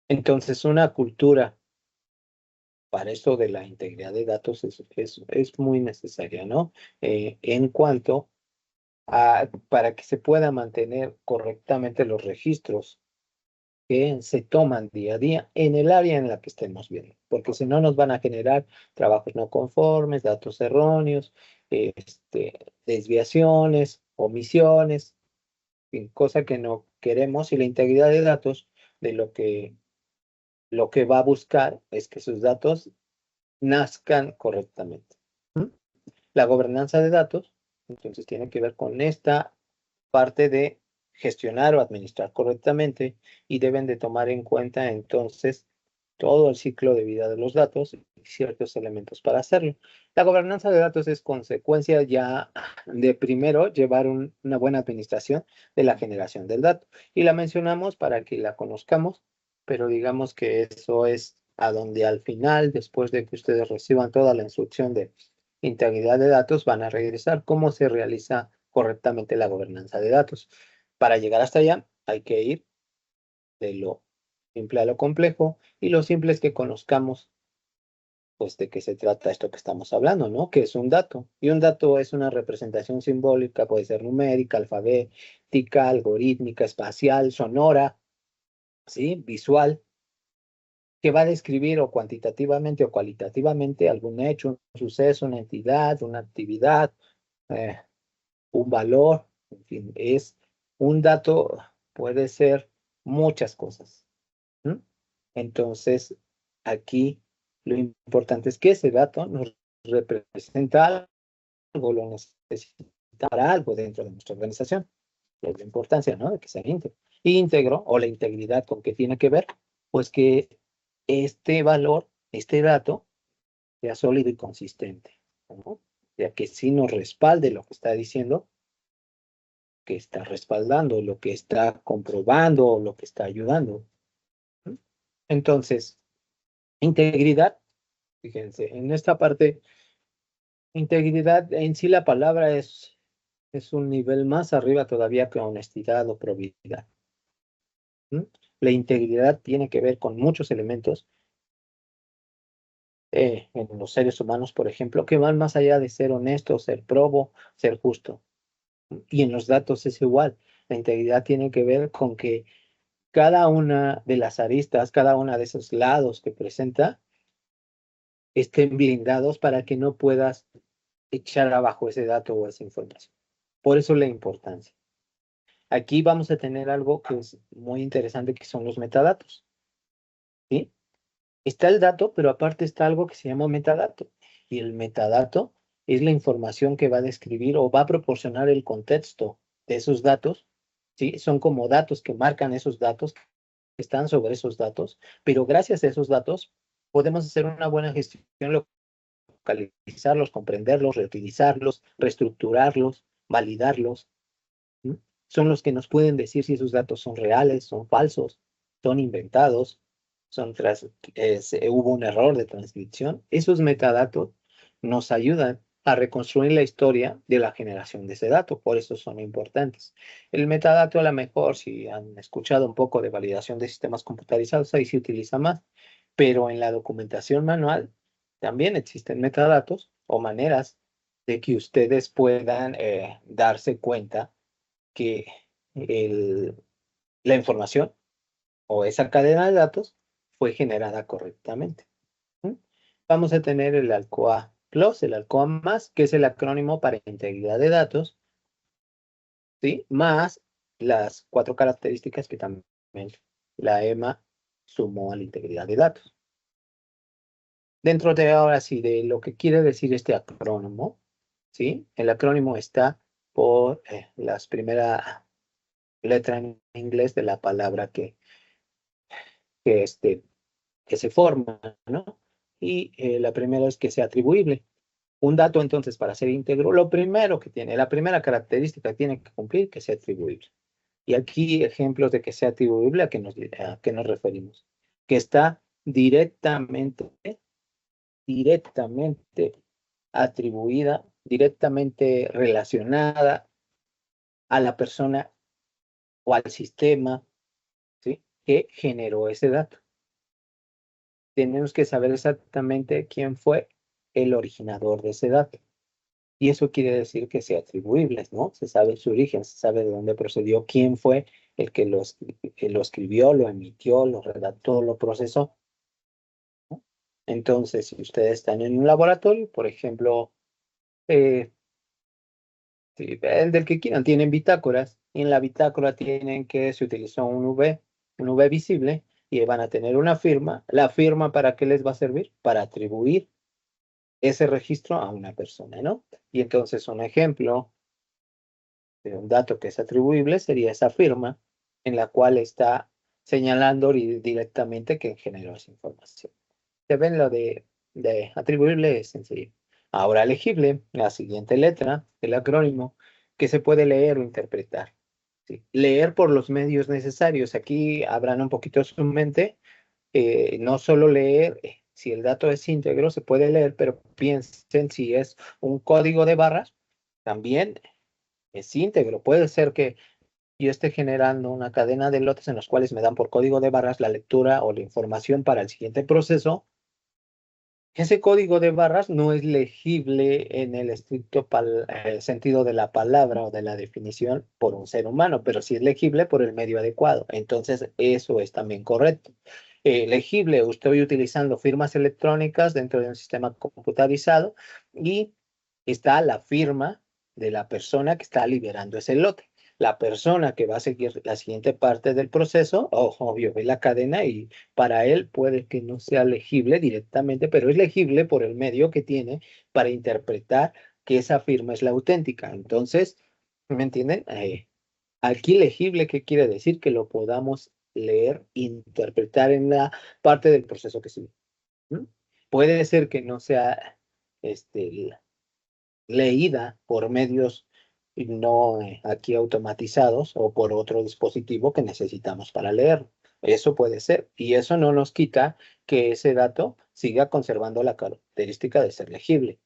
Entonces, una cultura para esto de la integridad de datos es muy necesaria, ¿no? En cuanto a, para que se pueda mantener correctamente los registros que se toman día a día en el área en la que estemos viendo, porque si no nos van a generar trabajos no conformes, datos erróneos, desviaciones, omisiones, en fin, cosa que no queremos y la integridad de datos de lo que va a buscar es que sus datos nazcan correctamente. ¿Mm? La gobernanza de datos, entonces, tiene que ver con esta parte de gestionar o administrar correctamente y deben de tomar en cuenta entonces todo el ciclo de vida de los datos y ciertos elementos para hacerlo. La gobernanza de datos es consecuencia ya de primero llevar una buena administración de la generación del dato. Y la mencionamos para que la conozcamos, pero digamos que eso es a donde al final, después de que ustedes reciban toda la instrucción de integridad de datos, van a regresar cómo se realiza correctamente la gobernanza de datos. Para llegar hasta allá, hay que ir de lo simple a lo complejo, y lo simple es que conozcamos, pues, de qué se trata esto que estamos hablando, ¿no? Que es un dato. Y un dato es una representación simbólica, puede ser numérica, alfabética, algorítmica, espacial, sonora, ¿sí? Visual, que va a describir o cuantitativamente o cualitativamente algún hecho, un suceso, una entidad, una actividad, eh, un valor, en fin, es un dato, puede ser muchas cosas. ¿Mm? Entonces, aquí lo importante es que ese dato nos representa algo, lo necesita para algo dentro de nuestra organización. Es la importancia, ¿no? De que sea íntegro. Íntegro, o la integridad, ¿con qué tiene que ver? Pues que este valor, este dato, sea sólido y consistente, ¿no? Ya que sí nos respalde lo que está diciendo, que está respaldando, lo que está comprobando o lo que está ayudando. ¿No? Entonces, integridad, fíjense, en esta parte, integridad en sí la palabra es un nivel más arriba todavía que honestidad o probidad. ¿Mm? La integridad tiene que ver con muchos elementos en los seres humanos, por ejemplo, que van más allá de ser honesto, ser probo, ser justo. Y en los datos es igual. La integridad tiene que ver con que cada una de las aristas, cada una de esos lados que presenta, estén blindados para que no puedas echar abajo ese dato o esa información. Por eso la importancia. Aquí vamos a tener algo que es muy interesante, que son los metadatos. ¿Sí? Está el dato, pero aparte está algo que se llama metadato. Y el metadato es la información que va a describir o va a proporcionar el contexto de esos datos. ¿Sí? Son como datos que marcan esos datos, que están sobre esos datos, pero gracias a esos datos podemos hacer una buena gestión, localizarlos, comprenderlos, reutilizarlos, reestructurarlos, validarlos. ¿Sí? Son los que nos pueden decir si esos datos son reales, son falsos, son inventados, hubo un error de transcripción. Esos metadatos nos ayudan a reconstruir la historia de la generación de ese dato, por eso son importantes. El metadato, a lo mejor, si han escuchado un poco de validación de sistemas computarizados, ahí se utiliza más, pero en la documentación manual también existen metadatos o maneras de que ustedes puedan darse cuenta que el, la información o esa cadena de datos fue generada correctamente. ¿Mm? Vamos a tener el ALCOA Plus, el ALCOA más, que es el acrónimo para integridad de datos, ¿sí? Más las 4 características que también la EMA sumó a la integridad de datos. Dentro de ahora sí, de lo que quiere decir este acrónimo, ¿sí? El acrónimo está por las primera letra en inglés de la palabra que, este, que se forma, ¿no? Y la primera es que sea atribuible. Un dato, entonces, para ser íntegro, lo primero que tiene, la primera característica que tiene que cumplir, que sea atribuible. Y aquí ejemplos de que sea atribuible, a qué nos referimos? Que está directamente atribuida, directamente relacionada a la persona o al sistema, ¿sí? Que generó ese dato. tenemos que saber exactamente quién fue el originador de ese dato. Y eso quiere decir que sea atribuibles, ¿no? Se sabe su origen, se sabe de dónde procedió, quién fue el que lo escribió, lo emitió, lo redactó, lo procesó, ¿no? Entonces, si ustedes están en un laboratorio, por ejemplo, eh, el del que quieran, tienen bitácoras, y en la bitácora tienen que se utilizó un V visible, y van a tener una firma. ¿La firma para qué les va a servir? Para atribuir ese registro a una persona, ¿no? Y entonces un ejemplo de un dato que es atribuible sería esa firma en la cual está señalando directamente que generó esa información. ¿Se ven lo de atribuible? Es sencillo. Ahora legible, la siguiente letra del acrónimo, que se puede leer o interpretar. ¿Sí? Leer por los medios necesarios. Aquí abran un poquito su mente. No solo leer, si el dato es íntegro, se puede leer, pero piensen si es un código de barras, también es íntegro. Puede ser que yo esté generando una cadena de lotes en los cuales me dan por código de barras la lectura o la información para el siguiente proceso. Ese código de barras no es legible en el estricto sentido de la palabra o de la definición por un ser humano, pero sí es legible por el medio adecuado. Entonces, eso es también correcto. Legible, estoy utilizando firmas electrónicas dentro de un sistema computarizado y está la firma de la persona que está liberando ese lote. La persona que va a seguir la siguiente parte del proceso, obvio, ve la cadena y para él puede que no sea legible directamente, pero es legible por el medio que tiene para interpretar que esa firma es la auténtica. Entonces, ¿me entienden? Aquí legible, ¿qué quiere decir? Que lo podamos leer, interpretar en la parte del proceso que sigue. ¿Mm? Puede ser que no sea este, leída por medios no aquí automatizados o por otro dispositivo que necesitamos para leer. Eso puede ser. Y eso no nos quita que ese dato siga conservando la característica de ser legible.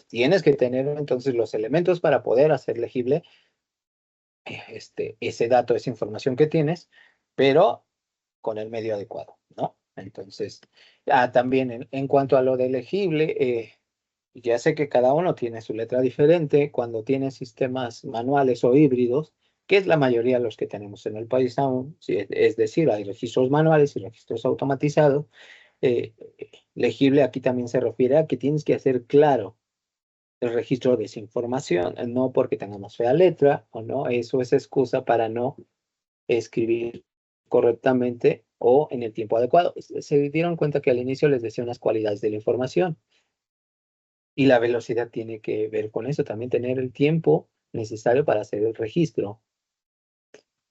Tienes que tener entonces los elementos para poder hacer legible ese dato, esa información que tienes, pero con el medio adecuado, ¿no? Entonces, también en cuanto a lo de legible, ya sé que cada uno tiene su letra diferente. Cuando tiene sistemas manuales o híbridos, que es la mayoría de los que tenemos en el país aún, sí, es decir, hay registros manuales y registros automatizados. Legible aquí también se refiere a que tienes que hacer claro el registro de esa información, no porque tengamos fea letra o no, eso es excusa para no escribir correctamente o en el tiempo adecuado. Se dieron cuenta que al inicio les decía unas cualidades de la información. Y la velocidad tiene que ver con eso, también tener el tiempo necesario para hacer el registro.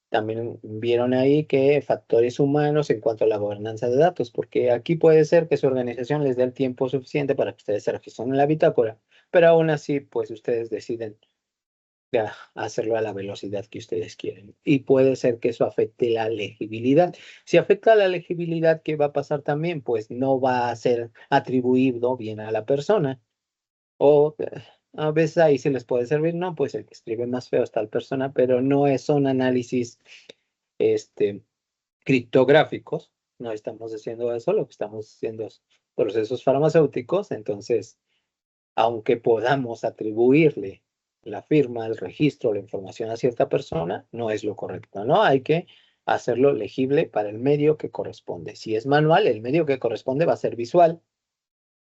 También vieron ahí que factores humanos en cuanto a la gobernanza de datos, porque aquí puede ser que su organización les dé el tiempo suficiente para que ustedes se registren en la bitácora, pero aún así, pues ustedes deciden ya hacerlo a la velocidad que ustedes quieren. Y puede ser que eso afecte la legibilidad. Si afecta la legibilidad, ¿qué va a pasar también? Pues no va a ser atribuido bien a la persona. O a veces ahí sí les puede servir, ¿no? Pues el que escribe más feo es tal persona, pero no son análisis este, criptográficos. No estamos haciendo eso, lo que estamos haciendo es procesos farmacéuticos. Entonces, aunque podamos atribuirle la firma, el registro, la información a cierta persona, no es lo correcto, ¿no? Hay que hacerlo legible para el medio que corresponde. Si es manual, el medio que corresponde va a ser visual,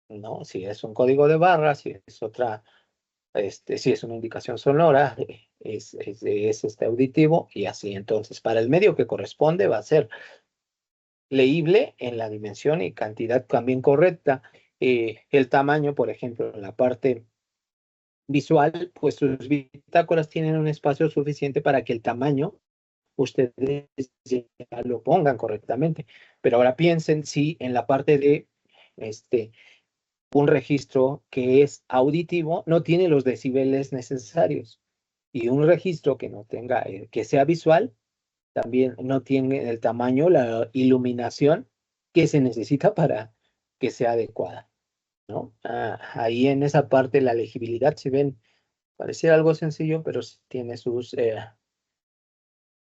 ¿no? Si es un código de barras, si es otra si es una indicación sonora, es auditivo y así. Entonces, para el medio que corresponde va a ser leíble en la dimensión y cantidad también correcta. El tamaño, por ejemplo, en la parte visual, pues sus bitácoras tienen un espacio suficiente para que el tamaño ustedes ya lo pongan correctamente. Pero ahora piensen si en la parte de un registro que es auditivo no tiene los decibeles necesarios. Y un registro que no tenga, que sea visual, también no tiene el tamaño, la iluminación que se necesita para que sea adecuada, ¿no? Ahí en esa parte la legibilidad, si ven, pareciera algo sencillo, pero sí tiene sus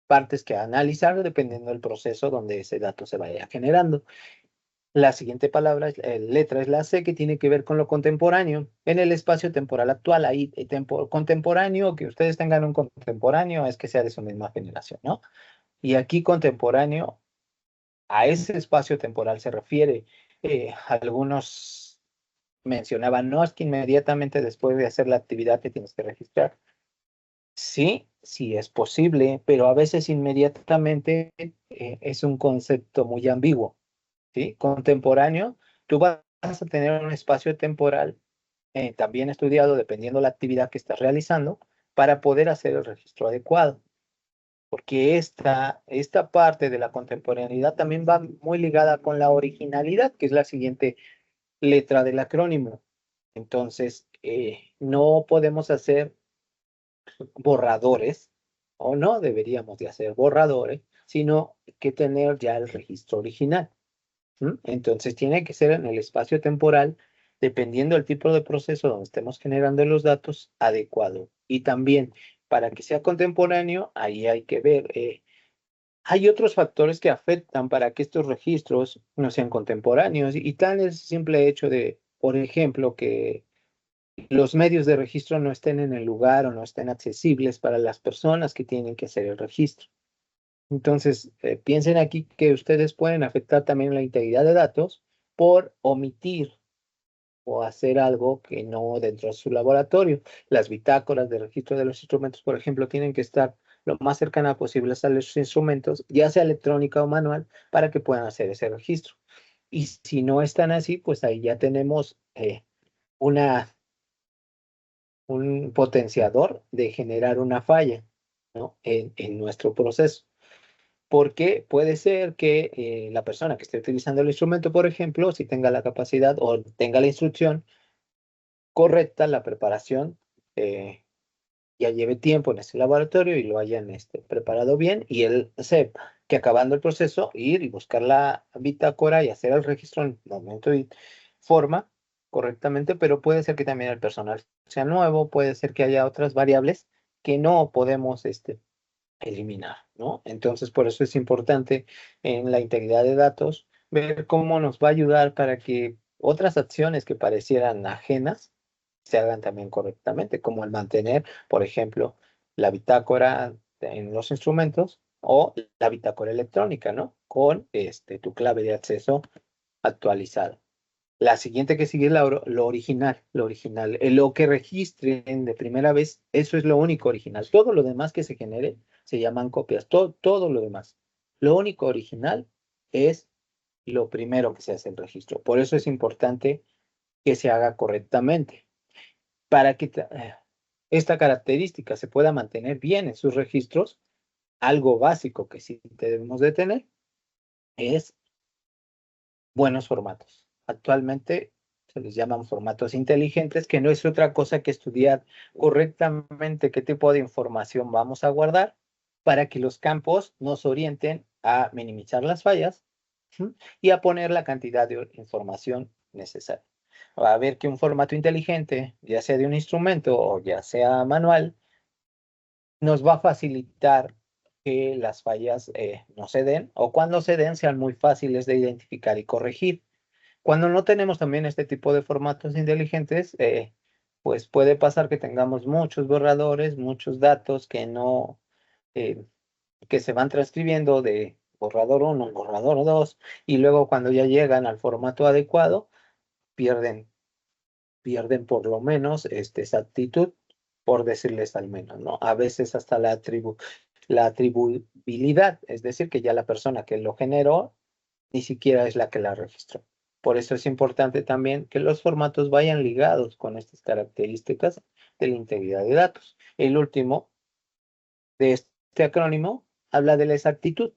partes que analizar dependiendo del proceso donde ese dato se vaya generando. La siguiente palabra, letra es la C, que tiene que ver con lo contemporáneo. En el espacio temporal actual, ahí contemporáneo, que ustedes tengan un contemporáneo, es que sea de su misma generación, ¿no? Y aquí contemporáneo, a ese espacio temporal se refiere. Algunos mencionaban, no, es que inmediatamente después de hacer la actividad te tienes que registrar. Sí, sí es posible, pero a veces inmediatamente es un concepto muy ambiguo. ¿Sí? Contemporáneo, tú vas a tener un espacio temporal también estudiado dependiendo la actividad que estás realizando para poder hacer el registro adecuado, porque esta parte de la contemporaneidad también va muy ligada con la originalidad, que es la siguiente letra del acrónimo. Entonces, no podemos hacer borradores, o no deberíamos de hacer borradores, sino que tener ya el registro original. Entonces tiene que ser en el espacio temporal, dependiendo del tipo de proceso donde estemos generando los datos, adecuado. Y también, para que sea contemporáneo, ahí hay que ver, hay otros factores que afectan para que estos registros no sean contemporáneos y tal es el simple hecho de, por ejemplo, que los medios de registro no estén en el lugar o no estén accesibles para las personas que tienen que hacer el registro. Entonces, piensen aquí que ustedes pueden afectar también la integridad de datos por omitir o hacer algo que no dentro de su laboratorio. Las bitácoras de registro de los instrumentos, por ejemplo, tienen que estar lo más cercana posible a los instrumentos, ya sea electrónica o manual, para que puedan hacer ese registro. Y si no están así, pues ahí ya tenemos una, un potenciador de generar una falla, ¿no? En nuestro proceso. Porque puede ser que la persona que esté utilizando el instrumento, por ejemplo, si tenga la capacidad o tenga la instrucción correcta, la preparación, ya lleve tiempo en ese laboratorio y lo hayan preparado bien y él sepa que acabando el proceso, ir y buscar la bitácora y hacer el registro en momento y forma correctamente, pero puede ser que también el personal sea nuevo, puede ser que haya otras variables que no podemos eliminar, ¿no? Entonces, por eso es importante en la integridad de datos ver cómo nos va a ayudar para que otras acciones que parecieran ajenas se hagan también correctamente, como el mantener, por ejemplo, la bitácora en los instrumentos o la bitácora electrónica, ¿no? Con tu clave de acceso actualizada. La siguiente que sigue es lo original, lo original. Lo que registren de primera vez, eso es lo único original. Todo lo demás que se genere se llaman copias, todo lo demás. Lo único original es lo primero que se hace el registro. Por eso es importante que se haga correctamente. Para que esta característica se pueda mantener bien en sus registros, algo básico que sí debemos de tener es buenos formatos. Actualmente se les llaman formatos inteligentes, que no es otra cosa que estudiar correctamente qué tipo de información vamos a guardar para que los campos nos orienten a minimizar las fallas y a poner la cantidad de información necesaria. Va a ver que un formato inteligente, ya sea de un instrumento o ya sea manual, nos va a facilitar que las fallas no se den o cuando se den sean muy fáciles de identificar y corregir. Cuando no tenemos también este tipo de formatos inteligentes, pues puede pasar que tengamos muchos borradores, muchos datos que no, eh, que se van transcribiendo de borrador 1 borrador 2 y luego cuando ya llegan al formato adecuado, pierden, pierden por lo menos esa actitud, por decirles al menos, ¿no? A veces hasta la atribuibilidad, es decir, que ya la persona que lo generó ni siquiera es la que la registró. Por eso es importante también que los formatos vayan ligados con estas características de la integridad de datos. El último de este acrónimo habla de la exactitud.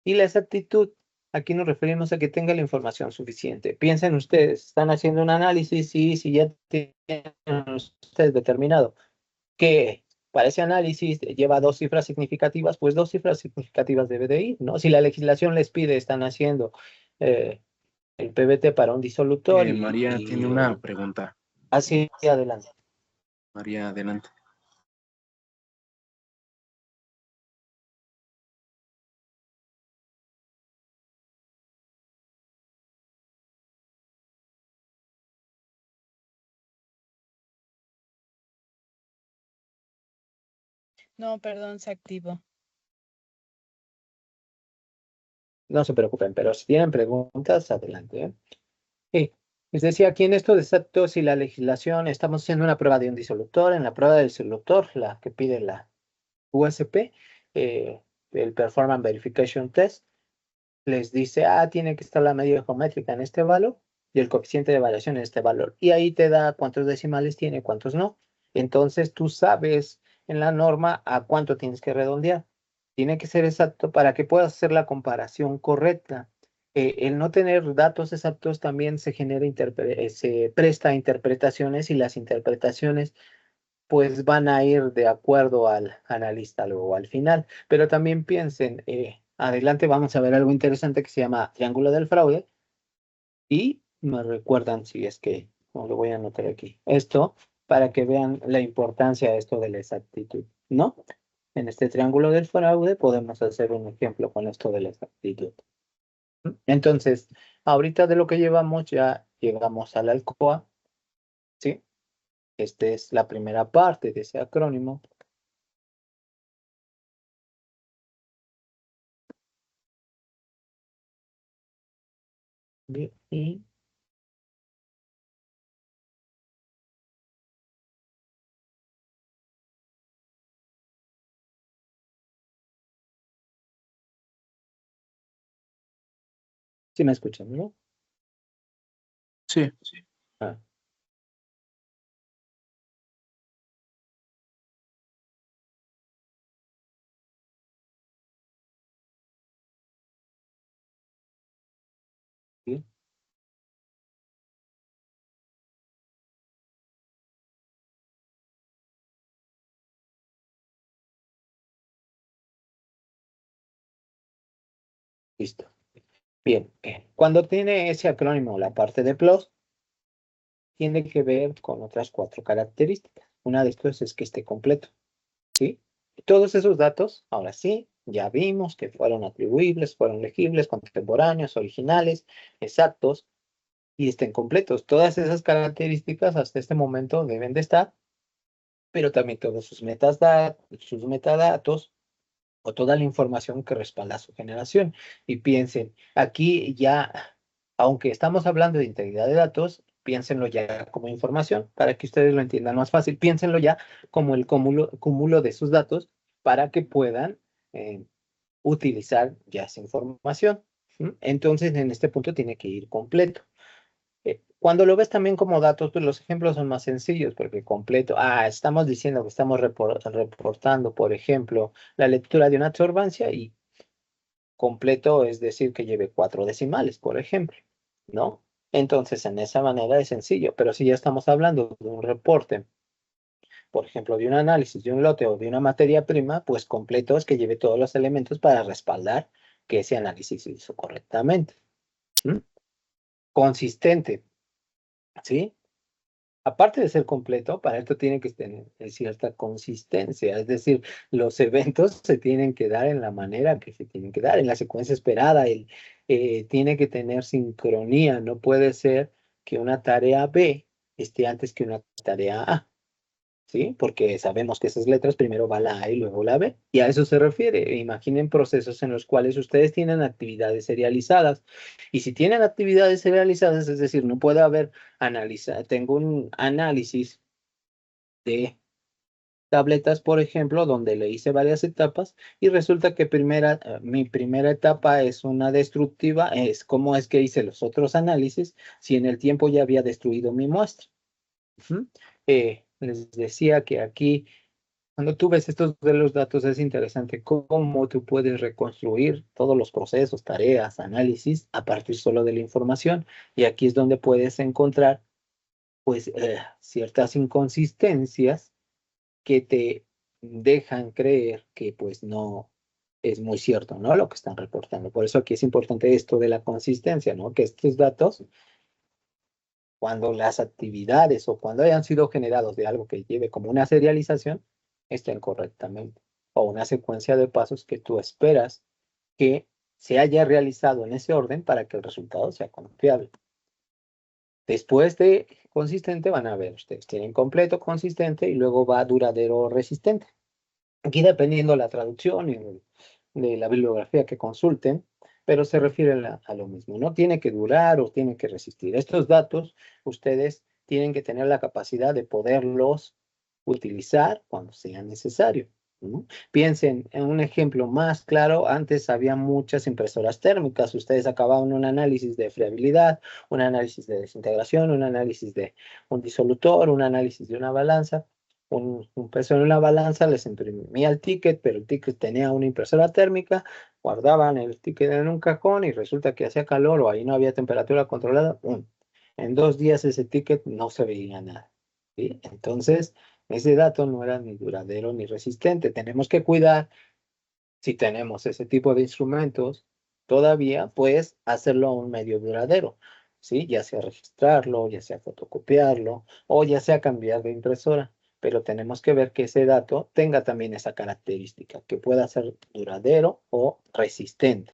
Y la exactitud, aquí nos referimos a que tenga la información suficiente. Piensen ustedes, están haciendo un análisis y si ya tienen ustedes determinado que para ese análisis lleva dos cifras significativas, pues dos cifras significativas debe de ir, ¿no? Si la legislación les pide, están haciendo el PBT para un disolutor María tiene una pregunta. así adelante. María, adelante. No, perdón, se activó. No se preocupen, pero si tienen preguntas, adelante, ¿eh? Sí, les decía, aquí en esto de exactos y la legislación, estamos haciendo una prueba de un disolutor. En la prueba del disolutor, la que pide la USP, el Performance Verification Test, les dice, tiene que estar la medida geométrica en este valor y el coeficiente de variación en este valor. Y ahí te da cuántos decimales tiene, cuántos no. Entonces tú sabes en la norma a cuánto tienes que redondear. Tiene que ser exacto para que puedas hacer la comparación correcta. El no tener datos exactos también se presta a interpretaciones, y las interpretaciones pues van a ir de acuerdo al analista luego al final. Pero también piensen, adelante vamos a ver algo interesante que se llama triángulo del fraude, y me recuerdan si es que, lo voy a anotar aquí, esto, para que vean la importancia de esto de la exactitud, ¿no? En este triángulo del fraude podemos hacer un ejemplo con esto de la exactitud. Entonces, ahorita de lo que llevamos, ya llegamos a la ALCOA, ¿sí? Esta es la primera parte de ese acrónimo. Bien, y ¿sí me escuchan, no? Sí. Ah, bien. Listo. Bien. Cuando tiene ese acrónimo, la parte de plus, tiene que ver con otras 4 características. Una de estas es que esté completo, ¿sí? Todos esos datos, ahora sí, ya vimos que fueron atribuibles, fueron legibles, contemporáneos, originales, exactos, y estén completos. Todas esas características hasta este momento deben de estar, pero también todos sus metadatos, o toda la información que respalda su generación. Y piensen, aquí ya, aunque estamos hablando de integridad de datos, piénsenlo ya como información para que ustedes lo entiendan más fácil. Piénsenlo ya como el cúmulo de sus datos para que puedan utilizar ya esa información. Entonces, en este punto tiene que ir completo. Cuando lo ves también como datos, pues los ejemplos son más sencillos, porque completo, estamos diciendo que estamos reportando, por ejemplo, la lectura de una absorbancia, y completo es decir que lleve 4 decimales, por ejemplo, ¿no? Entonces, en esa manera es sencillo, pero si ya estamos hablando de un reporte, por ejemplo, de un análisis de un lote o de una materia prima, pues completo es que lleve todos los elementos para respaldar que ese análisis se hizo correctamente. Consistente, ¿sí? Aparte de ser completo, para esto tiene que tener cierta consistencia, es decir, los eventos se tienen que dar en la manera que se tienen que dar, en la secuencia esperada. Tiene que tener sincronía, no puede ser que una tarea B esté antes que una tarea A, ¿sí? Porque sabemos que esas letras primero va la A y luego la B, y a eso se refiere. Imaginen procesos en los cuales ustedes tienen actividades serializadas, y si tienen actividades serializadas, es decir, no puede haber tengo un análisis de tabletas, por ejemplo, donde le hice varias etapas y resulta que mi primera etapa es una destructiva. Es cómo es que hice los otros análisis si en el tiempo ya había destruido mi muestra. Les decía que aquí, cuando tú ves estos de los datos, es interesante cómo tú puedes reconstruir todos los procesos, tareas, análisis a partir solo de la información. Y aquí es donde puedes encontrar, pues, ciertas inconsistencias que te dejan creer que, pues, no es muy cierto, ¿no? Lo que están reportando. Por eso aquí es importante esto de la consistencia, ¿no? Que estos datos, cuando las actividades o cuando hayan sido generados de algo que lleve como una serialización, estén correctamente. O una secuencia de pasos que tú esperas que se haya realizado en ese orden para que el resultado sea confiable. Después de consistente van a ver ustedes, tienen completo, consistente y luego va duradero, resistente. Aquí dependiendo la traducción y de la bibliografía que consulten, pero se refiere a lo mismo. No tiene que durar o tiene que resistir. Estos datos ustedes tienen que tener la capacidad de poderlos utilizar cuando sea necesario, ¿no? Piensen en un ejemplo más claro. Antes había muchas impresoras térmicas. Ustedes acababan un análisis de friabilidad, un análisis de desintegración, un análisis de un disolutor, un análisis de una balanza. Un peso en una balanza, les imprimía el ticket, pero el ticket tenía una impresora térmica, guardaban el ticket en un cajón y resulta que hacía calor o ahí no había temperatura controlada. ¡Pum! En 2 días ese ticket no se veía nada, ¿sí? Entonces, ese dato no era ni duradero ni resistente. Tenemos que cuidar, si tenemos ese tipo de instrumentos, todavía, pues hacerlo un medio duradero, ¿sí? Ya sea registrarlo, ya sea fotocopiarlo o ya sea cambiar de impresora. Pero tenemos que ver que ese dato tenga también esa característica, que pueda ser duradero o resistente.